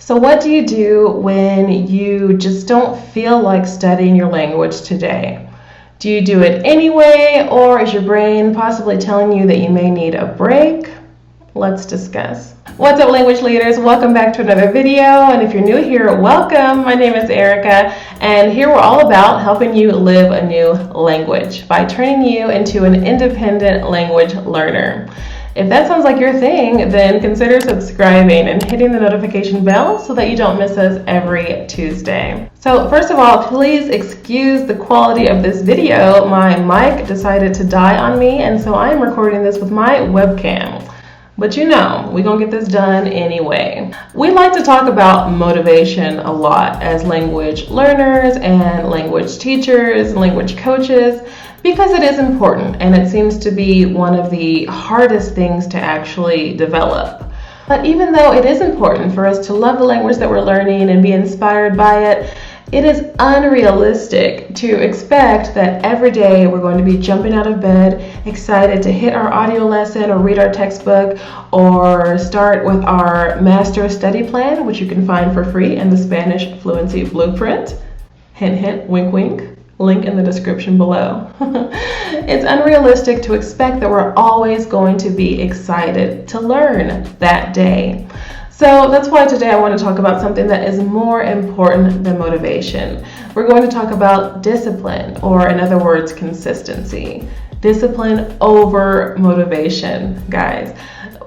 So what do you do when you just don't feel like studying your language today? Do you do it anyway, or is your brain possibly telling you that you may need a break? Let's discuss. What's up, language leaders? Welcome back to another video, and if you're new here, welcome. My name is Erica, and here we're all about helping you live a new language by turning you into an independent language learner. If that sounds like your thing, then consider subscribing and hitting the notification bell so that you don't miss us every Tuesday. So first of all, please excuse the quality of this video. My mic decided to die on me, and so I'm recording this with my webcam. But you know, we're gonna get this done anyway. We like to talk about motivation a lot as language learners and language teachers, language coaches, because it is important and it seems to be one of the hardest things to actually develop. But even though it is important for us to love the language that we're learning and be inspired by it, it is unrealistic to expect that every day we're going to be jumping out of bed, excited to hit our audio lesson or read our textbook or start with our master study plan, which you can find for free in the Spanish Fluency Blueprint. Hint, hint, wink, wink. Link in the description below. It's unrealistic to expect that we're always going to be excited to learn that day. So that's why today I want to talk about something that is more important than motivation. We're going to talk about discipline, or in other words, consistency. Discipline over motivation, guys.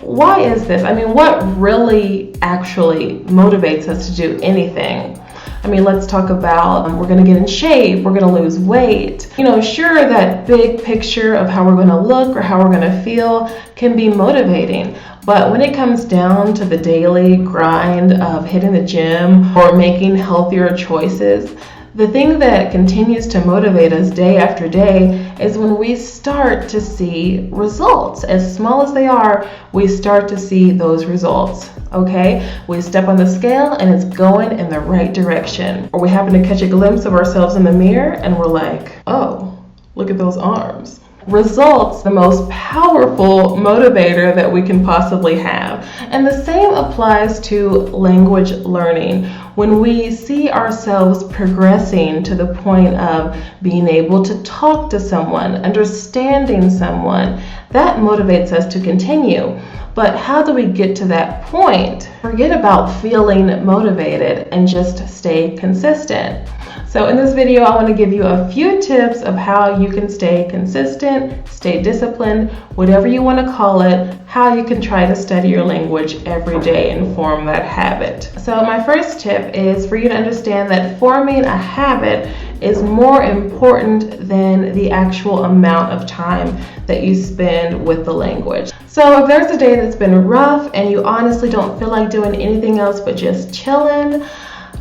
Why is this? I mean, what really actually motivates us to do anything? I mean, let's talk about we're going to get in shape, we're going to lose weight. You know, sure, that big picture of how we're going to look or how we're going to feel can be motivating. But when it comes down to the daily grind of hitting the gym or making healthier choices, the thing that continues to motivate us day after day is when we start to see results. As small as they are, we start to see those results, okay? We step on the scale and it's going in the right direction. Or we happen to catch a glimpse of ourselves in the mirror and we're like, oh, look at those arms. Results, the most powerful motivator that we can possibly have. And the same applies to language learning. When we see ourselves progressing to the point of being able to talk to someone, understanding someone, that motivates us to continue. But how do we get to that point? Forget about feeling motivated and just stay consistent. So in this video, I want to give you a few tips of how you can stay consistent, stay disciplined, whatever you want to call it, how you can try to study your language every day and form that habit. So my first tip is for you to understand that forming a habit is more important than the actual amount of time that you spend with the language. So if there's a day that's been rough and you honestly don't feel like doing anything else but just chilling,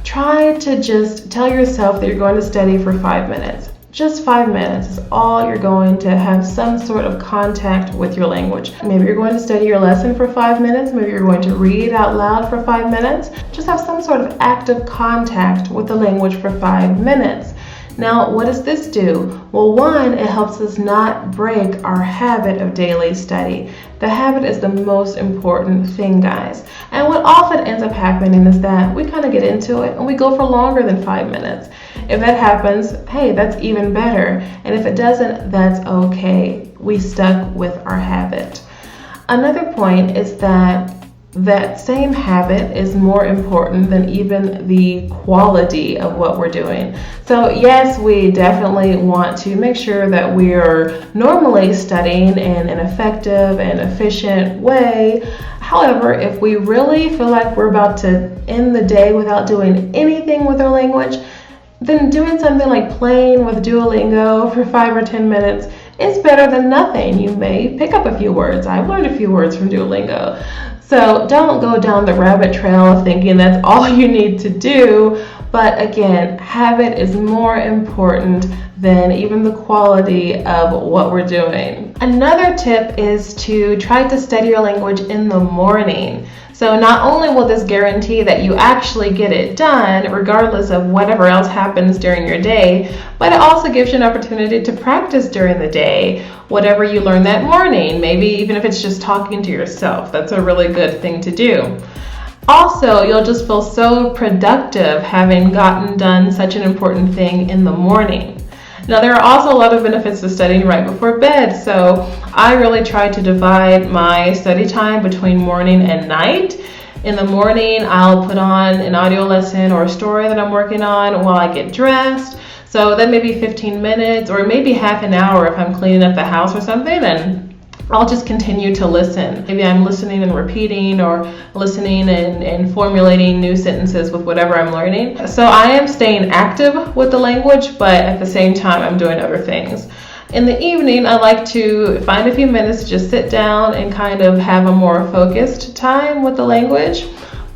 try to just tell yourself that you're going to study for 5 minutes. Just 5 minutes is all you're going to have some sort of contact with your language. Maybe you're going to study your lesson for 5 minutes. Maybe you're going to read out loud for 5 minutes. Just have some sort of active contact with the language for 5 minutes. Now, what does this do? Well, one, it helps us not break our habit of daily study. The habit is the most important thing, guys. And what often ends up happening is that we kind of get into it and we go for longer than 5 minutes. If that happens, hey, that's even better. And if it doesn't, that's okay. We stuck with our habit. Another point is that same habit is more important than even the quality of what we're doing. So yes, we definitely want to make sure that we are normally studying in an effective and efficient way. However, if we really feel like we're about to end the day without doing anything with our language, then doing something like playing with Duolingo for 5 or 10 minutes is better than nothing. You may pick up a few words. I've learned a few words from Duolingo. So don't go down the rabbit trail of thinking that's all you need to do. But again, habit is more important than even the quality of what we're doing. Another tip is to try to study your language in the morning. So not only will this guarantee that you actually get it done, regardless of whatever else happens during your day, but it also gives you an opportunity to practice during the day, whatever you learn that morning, maybe even if it's just talking to yourself. That's a really good thing to do. Also, you'll just feel so productive having gotten done such an important thing in the morning. Now, there are also a lot of benefits to studying right before bed, so I really try to divide my study time between morning and night. In the morning, I'll put on an audio lesson or a story that I'm working on while I get dressed. So that may be 15 minutes or maybe half an hour if I'm cleaning up the house or something, and I'll just continue to listen. Maybe I'm listening and repeating, or listening and formulating new sentences with whatever I'm learning. So I am staying active with the language, but at the same time I'm doing other things. In the evening, I like to find a few minutes to just sit down and kind of have a more focused time with the language.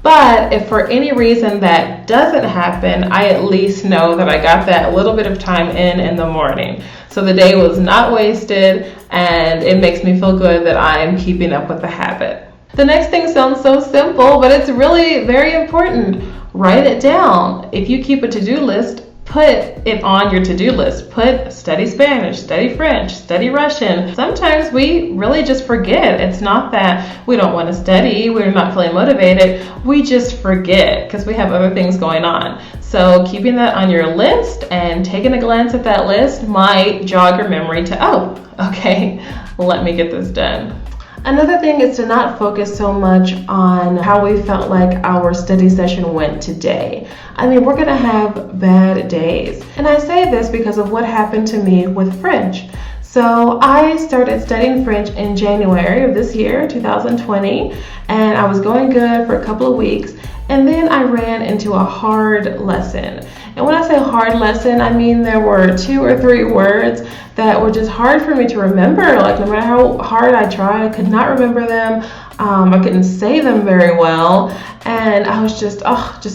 But if for any reason that doesn't happen, I at least know that I got that little bit of time in the morning. So the day was not wasted, and it makes me feel good that I'm keeping up with the habit. The next thing sounds so simple, but it's really very important. Write it down. If you keep a to-do list, put it on your to-do list. Put study Spanish, study French, study Russian. Sometimes we really just forget. It's not that we don't want to study, we're not feeling motivated. We just forget because we have other things going on. So keeping that on your list and taking a glance at that list might jog your memory to, oh, okay, let me get this done. Another thing is to not focus so much on how we felt like our study session went today. I mean, we're gonna have bad days. And I say this because of what happened to me with French. So I started studying French in January of this year, 2020, and I was going good for a couple of weeks. And then I ran into a hard lesson. And when I say hard lesson, I mean there were 2 or 3 words that were just hard for me to remember. Like, no matter how hard I tried, I could not remember them. I couldn't say them very well. And I was just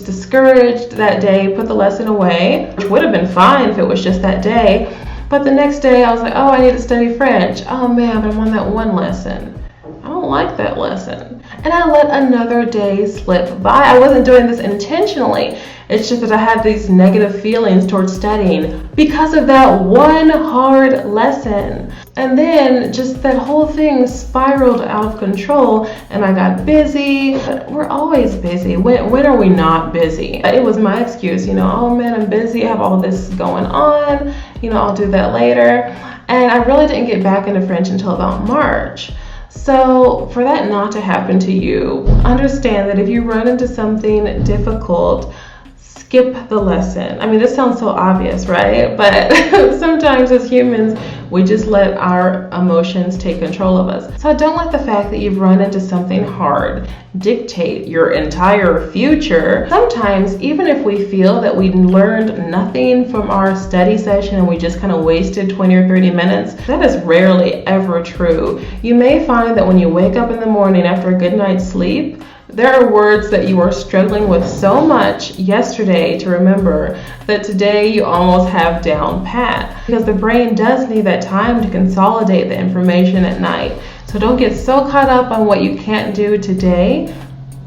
discouraged that day, put the lesson away, which would have been fine if it was just that day. But the next day I was like, oh, I need to study French. Oh man, but I'm on that one lesson. I don't like that lesson. And I let another day slip by. I wasn't doing this intentionally. It's just that I had these negative feelings towards studying because of that one hard lesson. And then just that whole thing spiraled out of control and I got busy. But we're always busy. When are we not busy? It was my excuse, oh man, I'm busy. I have all this going on. I'll do that later. And I really didn't get back into French until about March. So for that not to happen to you, understand that if you run into something difficult, skip the lesson. I mean, this sounds so obvious, right? But sometimes as humans, we just let our emotions take control of us. So don't let the fact that you've run into something hard dictate your entire future. Sometimes, even if we feel that we learned nothing from our study session and we just kind of wasted 20 or 30 minutes, that is rarely ever true. You may find that when you wake up in the morning after a good night's sleep, there are words that you were struggling with so much yesterday to remember that today you almost have down pat, because the brain does need that time to consolidate the information at night. So don't get so caught up on what you can't do today.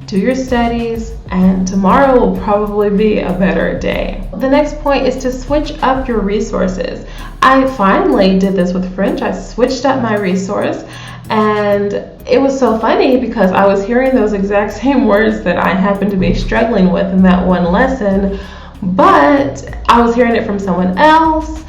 Do your studies, and tomorrow will probably be a better day. The next point is to switch up your resources. I finally did this with French. I switched up my resource. And it was so funny because I was hearing those exact same words that I happened to be struggling with in that one lesson, but I was hearing it from someone else.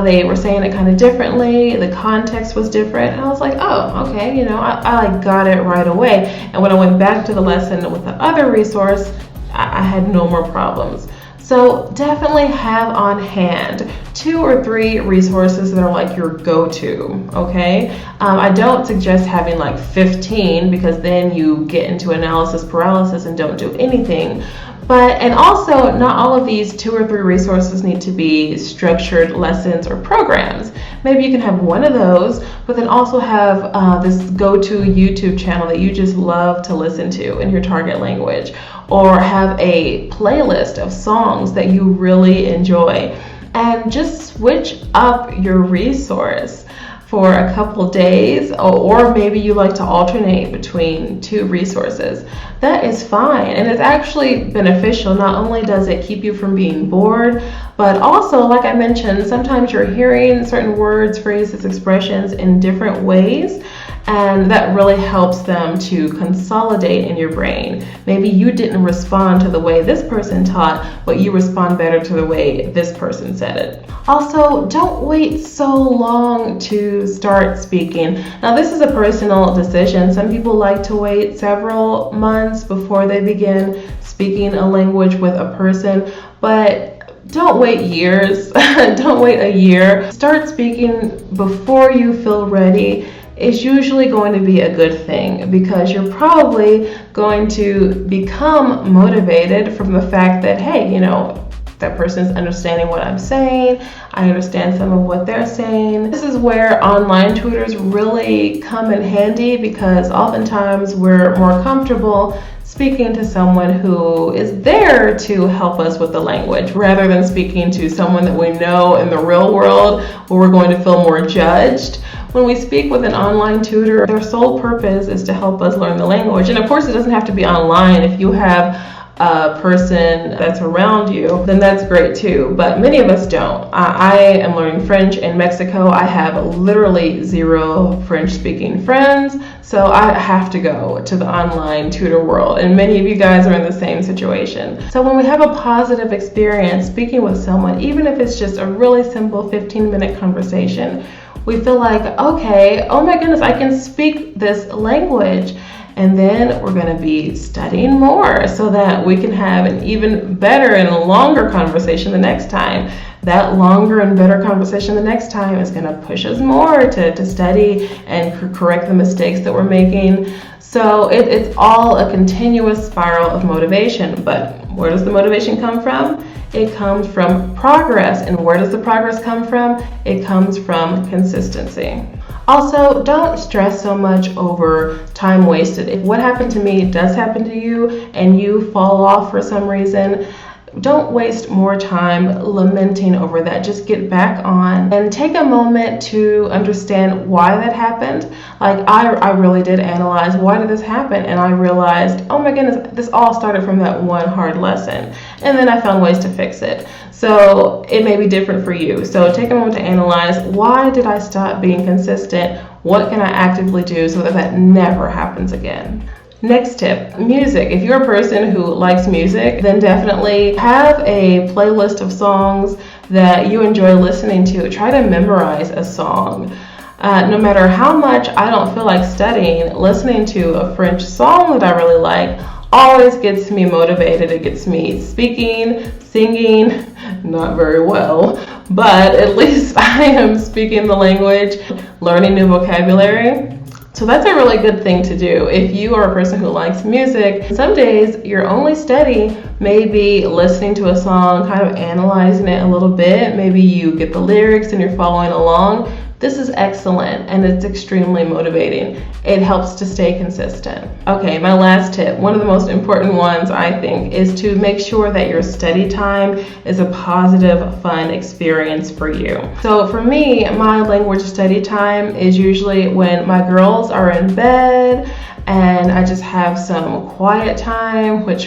They were saying it kind of differently. The context was different. And I was like, oh, okay, I got it right away. And when I went back to the lesson with the other resource, I had no more problems. So definitely have on hand 2 or 3 resources that are like your go-to, okay? I don't suggest having like 15 because then you get into analysis paralysis and don't do anything. And also, not all of these 2 or 3 resources need to be structured lessons or programs. Maybe you can have one of those, but then also have this go-to YouTube channel that you just love to listen to in your target language, or have a playlist of songs that you really enjoy, and just switch up your resource for a couple days, or maybe you like to alternate between 2 resources. That is fine, and it's actually beneficial. Not only does it keep you from being bored, but also, like I mentioned, sometimes you're hearing certain words, phrases, expressions in different ways, And that really helps them to consolidate in your brain. Maybe you didn't respond to the way this person taught, but you respond better to the way this person said it. Also, don't wait so long to start speaking. Now, this is a personal decision. Some people like to wait several months before they begin speaking a language with a person, but don't wait years. Don't wait a year. Start speaking before you feel ready. It's usually going to be a good thing because you're probably going to become motivated from the fact that, hey, you know, that person's understanding what I'm saying. I understand some of what they're saying. This is where online tutors really come in handy because oftentimes we're more comfortable speaking to someone who is there to help us with the language rather than speaking to someone that we know in the real world where we're going to feel more judged. When we speak with an online tutor, their sole purpose is to help us learn the language. And of course, it doesn't have to be online. If you have a person that's around you, then that's great too. But many of us don't. I am learning French in Mexico. I have literally 0 French-speaking friends, so I have to go to the online tutor world. And many of you guys are in the same situation. So when we have a positive experience speaking with someone, even if it's just a really simple 15-minute conversation, we feel like, okay, oh my goodness, I can speak this language. And then we're going to be studying more so that we can have an even better and longer conversation the next time. That longer and better conversation the next time is going to push us more to study and correct the mistakes that we're making. So it's all a continuous spiral of motivation. But where does the motivation come from? It comes from progress. And where does the progress come from? It comes from consistency. Also, don't stress so much over time wasted. If what happened to me does happen to you and you fall off for some reason, don't waste more time lamenting over that. Just get back on and take a moment to understand why that happened. Like I really did analyze, why did this happen? And I realized, oh my goodness, this all started from that one hard lesson. And then I found ways to fix it. So it may be different for you. So take a moment to analyze, why did I stop being consistent? What can I actively do so that that never happens again? Next tip, music. If you're a person who likes music, then definitely have a playlist of songs that you enjoy listening to. Try to memorize a song. No matter how much I don't feel like studying, listening to a French song that I really like always gets me motivated. It gets me speaking, singing, not very well, but at least I am speaking the language, learning new vocabulary. So that's a really good thing to do. If you are a person who likes music, some days your only study may be listening to a song, kind of analyzing it a little bit. Maybe you get the lyrics and you're following along. This is excellent and it's extremely motivating. It helps to stay consistent. Okay, my last tip, one of the most important ones I think, is to make sure that your study time is a positive, fun experience for you. So for me, my language study time is usually when my girls are in bed and I just have some quiet time, which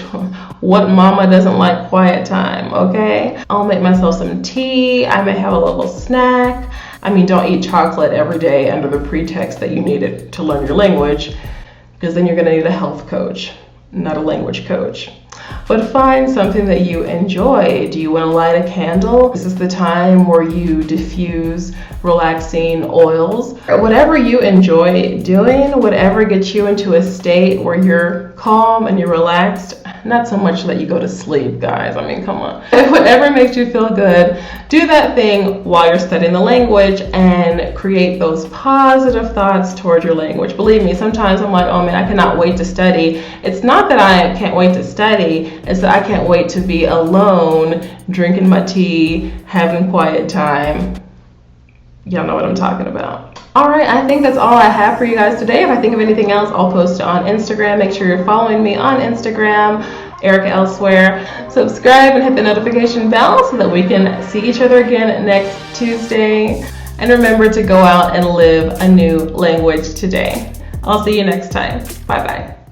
what mama doesn't like quiet time, okay? I'll make myself some tea, I may have a little snack. I mean, don't eat chocolate every day under the pretext that you need it to learn your language, because then you're going to need a health coach, not a language coach. But find something that you enjoy. Do you want to light a candle? This is the time where you diffuse relaxing oils. Whatever you enjoy doing, whatever gets you into a state where you're calm and you're relaxed, not so much that you go to sleep, guys. I mean, come on. Whatever makes you feel good, do that thing while you're studying the language and create those positive thoughts towards your language. Believe me, sometimes I'm like, oh man, I cannot wait to study. It's not that I can't wait to study, it's that I can't wait to be alone, drinking my tea, having quiet time. Y'all know what I'm talking about. Alright, I think that's all I have for you guys today. If I think of anything else, I'll post it on Instagram. Make sure you're following me on Instagram, Erica Elsewhere. Subscribe and hit the notification bell so that we can see each other again next Tuesday. And remember to go out and live a new language today. I'll see you next time. Bye-bye.